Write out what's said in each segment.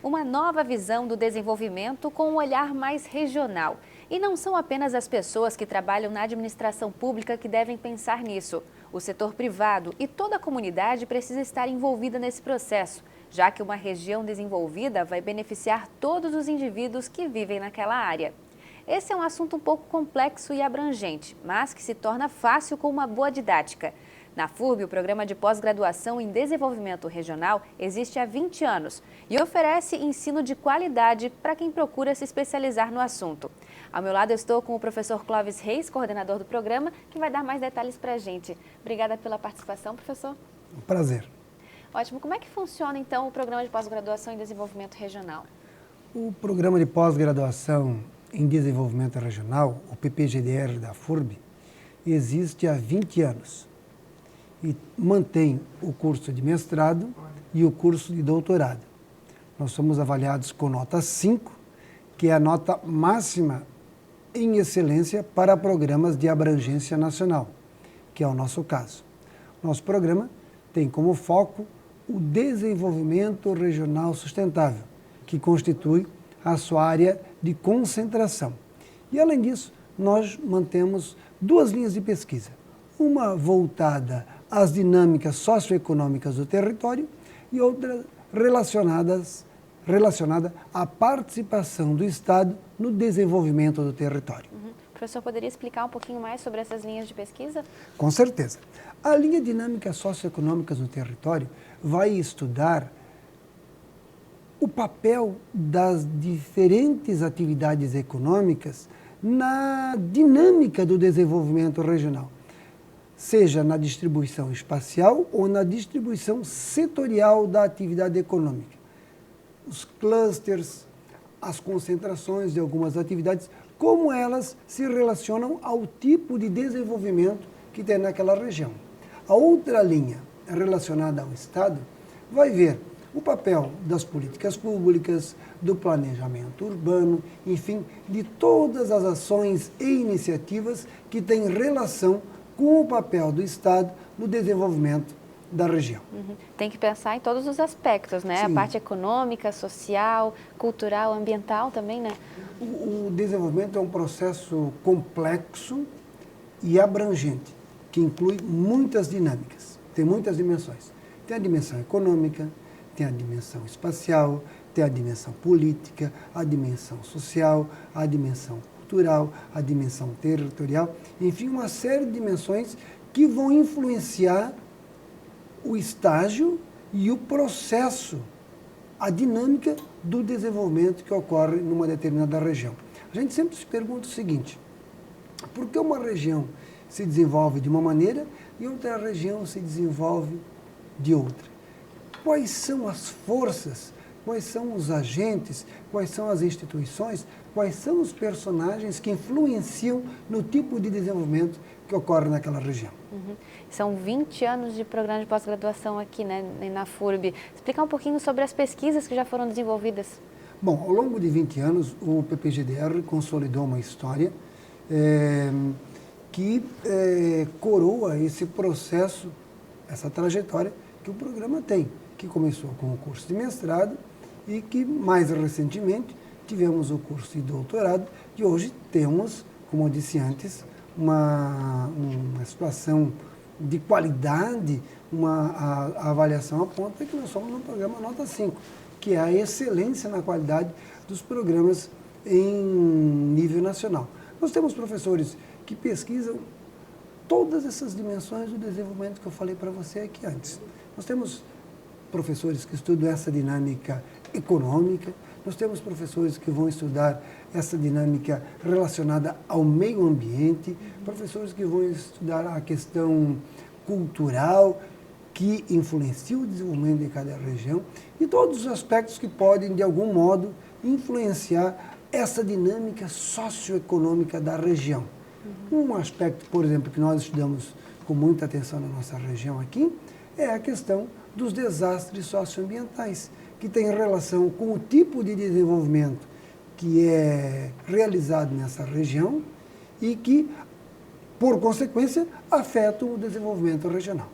uma nova visão do desenvolvimento com um olhar mais regional. E não são apenas as pessoas que trabalham na administração pública que devem pensar nisso. O setor privado e toda a comunidade precisa estar envolvida nesse processo, já que uma região desenvolvida vai beneficiar todos os indivíduos que vivem naquela área. Esse é um assunto um pouco complexo e abrangente, mas que se torna fácil com uma boa didática. Na FURB, o Programa de Pós-Graduação em Desenvolvimento Regional existe há 20 anos e oferece ensino de qualidade para quem procura se especializar no assunto. Ao meu lado eu estou com o professor Clóvis Reis, coordenador do programa, que vai dar mais detalhes para a gente. Obrigada pela participação, professor. Um prazer. Ótimo. Como é que funciona, então, o Programa de Pós-Graduação em Desenvolvimento Regional? O Programa de Pós-Graduação em Desenvolvimento Regional, o PPGDR da FURB, existe há 20 anos e mantém o curso de mestrado e o curso de doutorado. Nós somos avaliados com nota 5, que é a nota máxima em excelência para programas de abrangência nacional, que é o nosso caso. Nosso programa tem como foco o desenvolvimento regional sustentável, que constitui a sua área de concentração. E, além disso, nós mantemos duas linhas de pesquisa, uma voltada às dinâmicas socioeconômicas do território e outra relacionada à participação do Estado no desenvolvimento do território. O professor poderia explicar um pouquinho mais sobre essas linhas de pesquisa? Com certeza. A linha dinâmicas socioeconômicas no território vai estudar o papel das diferentes atividades econômicas na dinâmica do desenvolvimento regional, seja na distribuição espacial ou na distribuição setorial da atividade econômica. Os clusters, as concentrações de algumas atividades, como elas se relacionam ao tipo de desenvolvimento que tem naquela região. A outra linha relacionada ao Estado vai ver o papel das políticas públicas, do planejamento urbano, enfim, de todas as ações e iniciativas que têm relação com o papel do Estado no desenvolvimento da região. Tem que pensar em todos os aspectos, né? Sim. A parte econômica, social, cultural, ambiental também, né? O desenvolvimento é um processo complexo e abrangente, que inclui muitas dinâmicas, tem muitas dimensões. Tem a dimensão econômica, tem a dimensão espacial, tem a dimensão política, a dimensão social, a dimensão cultural, a dimensão territorial, enfim, uma série de dimensões que vão influenciar o estágio e o processo, a dinâmica do desenvolvimento que ocorre numa determinada região. A gente sempre se pergunta o seguinte: por que uma região se desenvolve de uma maneira e outra região se desenvolve de outra? Quais são as forças, quais são os agentes, quais são as instituições, quais são os personagens que influenciam no tipo de desenvolvimento que ocorre naquela região? São 20 anos de programa de pós-graduação aqui, né, na FURB. Explicar um pouquinho sobre as pesquisas que já foram desenvolvidas. Bom, ao longo de 20 anos, o PPGDR consolidou uma história que coroa esse processo, essa trajetória que o programa tem, que começou com o curso de mestrado e que, mais recentemente, tivemos o curso de doutorado e hoje temos, como eu disse antes, uma situação de qualidade, a avaliação aponta que nós somos no programa nota 5, que é a excelência na qualidade dos programas em nível nacional. Nós temos professores que pesquisam todas essas dimensões do desenvolvimento que eu falei para você aqui antes. Nós temos professores que estudam essa dinâmica econômica, nós temos professores que vão estudar essa dinâmica relacionada ao meio ambiente, professores que vão estudar a questão cultural que influencia o desenvolvimento de cada região e todos os aspectos que podem, de algum modo, influenciar essa dinâmica socioeconômica da região. Um aspecto, por exemplo, que nós estudamos com muita atenção na nossa região aqui, é a questão dos desastres socioambientais, que tem relação com o tipo de desenvolvimento que é realizado nessa região e que, por consequência, afetam o desenvolvimento regional.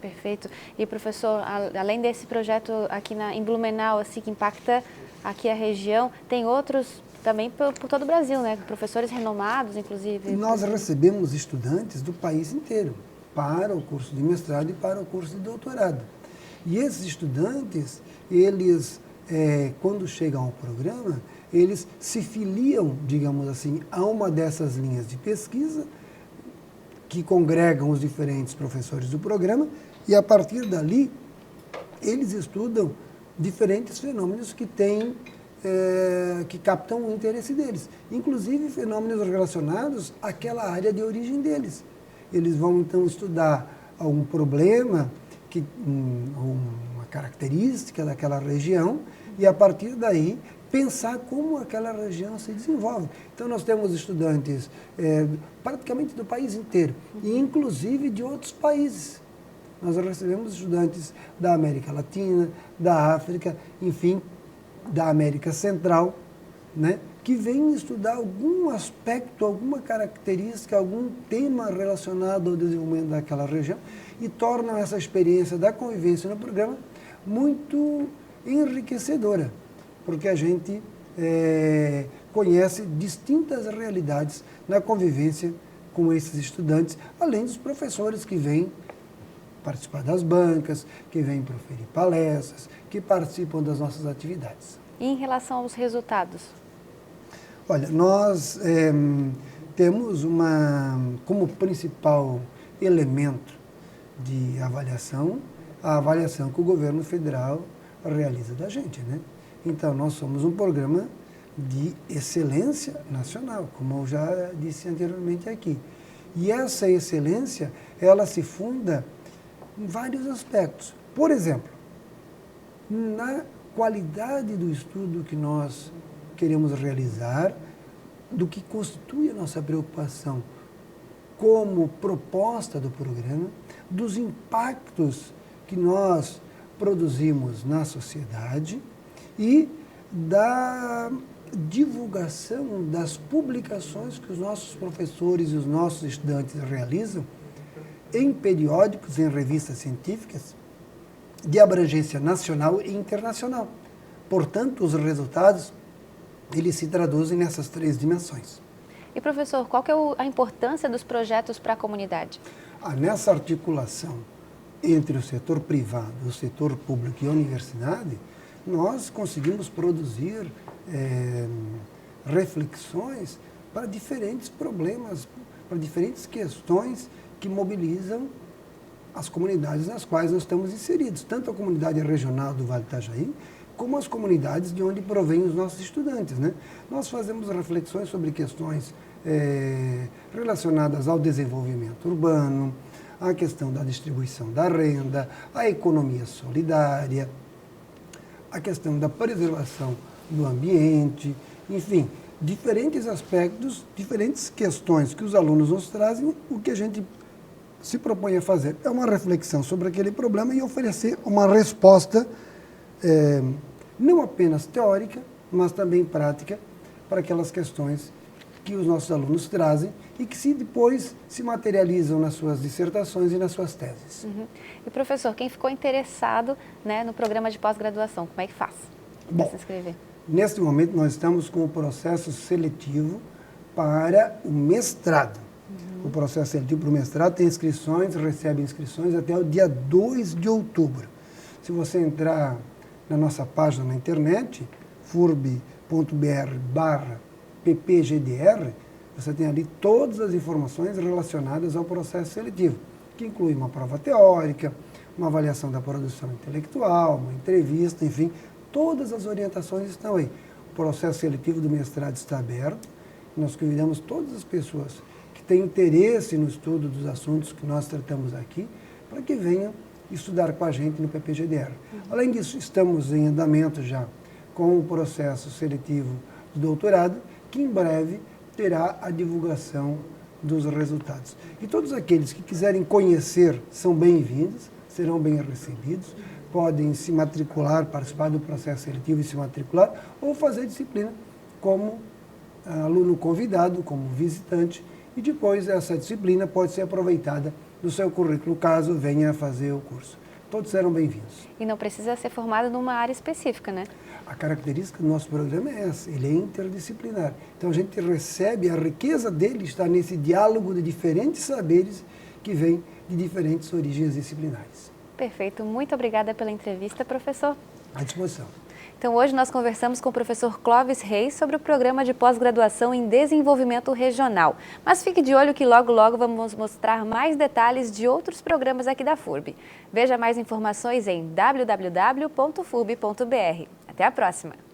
Perfeito. E, professor, além desse projeto aqui em Blumenau, assim, que impacta aqui a região, tem outros também por todo o Brasil, né? Professores renomados, inclusive. Nós recebemos estudantes do país inteiro para o curso de mestrado e para o curso de doutorado. E esses estudantes, eles, quando chegam ao programa, eles se filiam, digamos assim, a uma dessas linhas de pesquisa que congregam os diferentes professores do programa e, a partir dali, eles estudam diferentes fenômenos que captam o interesse deles, inclusive fenômenos relacionados àquela área de origem deles. Eles vão, então, estudar algum problema, uma característica daquela região e, a partir daí, pensar como aquela região se desenvolve. Então, nós temos estudantes praticamente do país inteiro, e inclusive de outros países. Nós recebemos estudantes da América Latina, da África, enfim, da América Central, né, que vêm estudar algum aspecto, alguma característica, algum tema relacionado ao desenvolvimento daquela região e tornam essa experiência da convivência no programa muito enriquecedora, porque a gente conhece distintas realidades na convivência com esses estudantes, além dos professores que vêm participar das bancas, que vêm proferir palestras, que participam das nossas atividades. E em relação aos resultados? Olha, nós temos como principal elemento de avaliação, a avaliação que o governo federal realiza da gente, né? Então, nós somos um programa de excelência nacional, como eu já disse anteriormente aqui. E essa excelência, ela se funda em vários aspectos. Por exemplo, na qualidade do estudo que nós queremos realizar, do que constitui a nossa preocupação como proposta do programa, dos impactos que nós produzimos na sociedade e da divulgação das publicações que os nossos professores e os nossos estudantes realizam em periódicos, em revistas científicas de abrangência nacional e internacional. Portanto, os resultados, eles se traduzem nessas três dimensões. E, professor, qual que é a importância dos projetos para a comunidade? Nessa articulação entre o setor privado, o setor público e a universidade, nós conseguimos produzir reflexões para diferentes problemas, para diferentes questões que mobilizam as comunidades nas quais nós estamos inseridos, tanto a comunidade regional do Vale do Itajaí, como as comunidades de onde provêm os nossos estudantes, né? Nós fazemos reflexões sobre questões relacionadas ao desenvolvimento urbano, à questão da distribuição da renda, à economia solidária, a questão da preservação do ambiente, enfim, diferentes aspectos, diferentes questões que os alunos nos trazem, o que a gente se propõe a fazer é uma reflexão sobre aquele problema e oferecer uma resposta não apenas teórica, mas também prática para aquelas questões que os nossos alunos trazem e que depois se materializam nas suas dissertações e nas suas teses. Uhum. E, professor, quem ficou interessado, né, no programa de pós-graduação, como é que faz para se inscrever? Neste momento nós estamos com o processo seletivo para o mestrado. O processo seletivo para o mestrado tem inscrições, recebe inscrições até o dia 2 de outubro. Se você entrar na nossa página na internet, furb.br/ppgdr, você tem ali todas as informações relacionadas ao processo seletivo, que inclui uma prova teórica, uma avaliação da produção intelectual, uma entrevista, enfim, todas as orientações estão aí. O processo seletivo do mestrado está aberto, nós convidamos todas as pessoas que têm interesse no estudo dos assuntos que nós tratamos aqui, para que venham estudar com a gente no PPGDR. Além disso, estamos em andamento já com o processo seletivo do doutorado, que em breve terá a divulgação dos resultados. E todos aqueles que quiserem conhecer são bem-vindos, serão bem recebidos, podem se matricular, participar do processo seletivo e se matricular, ou fazer disciplina como aluno convidado, como visitante, e depois essa disciplina pode ser aproveitada no seu currículo, caso venha a fazer o curso. Todos serão bem-vindos. E não precisa ser formado numa área específica, né? A característica do nosso programa é essa, ele é interdisciplinar. Então a gente recebe, a riqueza dele está nesse diálogo de diferentes saberes que vêm de diferentes origens disciplinares. Perfeito, muito obrigada pela entrevista, professor. À disposição. Então hoje nós conversamos com o professor Clóvis Reis sobre o programa de pós-graduação em desenvolvimento regional. Mas fique de olho que logo vamos mostrar mais detalhes de outros programas aqui da FURB. Veja mais informações em www.furb.br. Até a próxima!